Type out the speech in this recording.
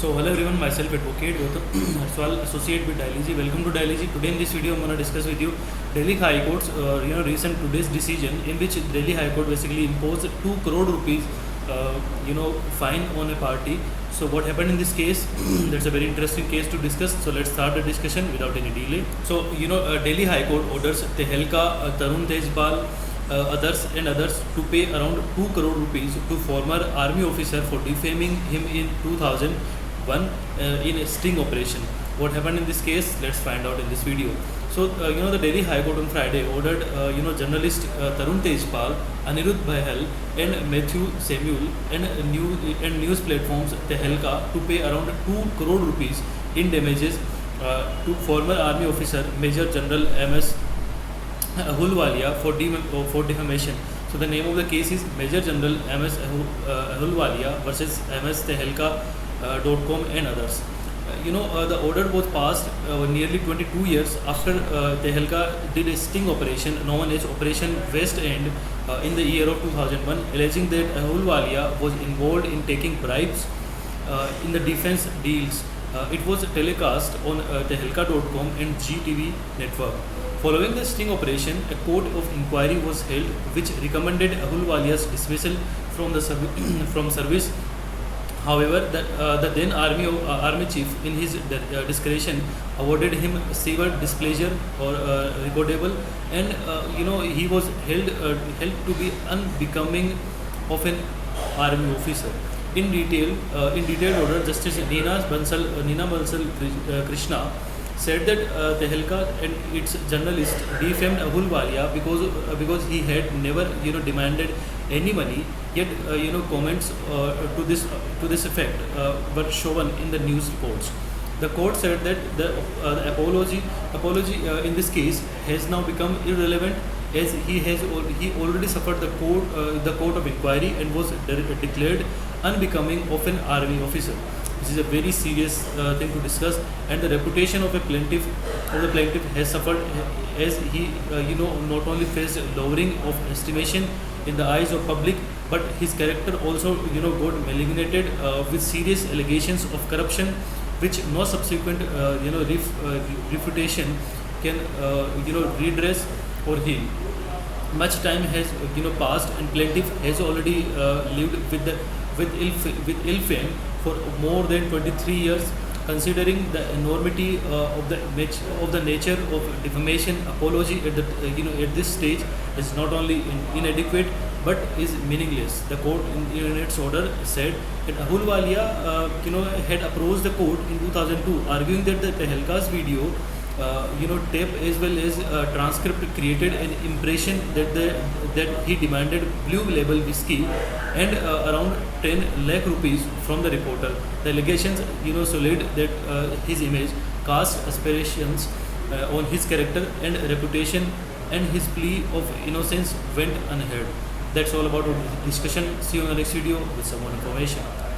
So hello everyone, myself Advocate Gautam Arswal, associate with Dialyzy. Welcome to Dialyzy. Today in this video I'm going to discuss with you Delhi High Court's recent today's decision in which Delhi High Court basically imposed 2 crore rupees fine on a party. So what happened in this case? That's a very interesting case to discuss. So let's start the discussion without any delay. So Delhi High Court orders Tehelka, Tarun Tejpal, others to pay around 2 crore rupees to former army officer for defaming him in 2001 in a sting operation. What happened in this case? Let's find out in this video. So the Delhi High Court on Friday ordered journalist Tarun Tejpal, Anirudh Bahal and Matthew Samuel and news platforms Tehelka to pay around 2 crore rupees in damages to former army officer Major General MS Ahluwalia for defamation. So the name of the case is Major General MS Ahluwalia versus MS Tehelka.com and others. The order was passed nearly 22 years after Tehelka did a sting operation known as Operation West End in the year of 2001, alleging that Ahluwalia was involved in taking bribes in the defense deals. It was telecast on Tehelka.com and GTV network. Following the sting operation, a court of inquiry was held which recommended Ahluwalia's dismissal from the from service. However, the then army chief, in his discretion, awarded him severe displeasure or recordable, and he was held to be unbecoming of an army officer. In detailed order, Justice Neena Bansal Krishna said that Tehelka and its journalist defamed Ahluwalia because he had never demanded any money. Yet comments to this effect were shown in the news reports. The court said that the apology in this case has now become irrelevant as he already suffered the court of inquiry and was declared unbecoming of an army officer. This is a very serious thing to discuss, and the reputation of the plaintiff has suffered as he not only faced lowering of estimation in the eyes of public, but his character also got malignated with serious allegations of corruption, which no subsequent refutation can redress or heal. Much time has passed, and plaintiff has already lived with ill fame for more than 23 years. Considering the enormity of the nature of defamation, apology at this stage is not only inadequate but is meaningless. The court in its order said that Ahluwalia had approached the court in 2002 arguing that the Tehelka's video tape as well as transcript created an impression that he demanded blue label whiskey and around 10 lakh rupees from the reporter. The allegations solid that his image cast aspersions on his character and reputation, and his plea of innocence went unheard. That's all about our discussion. See you in the next video with some more information.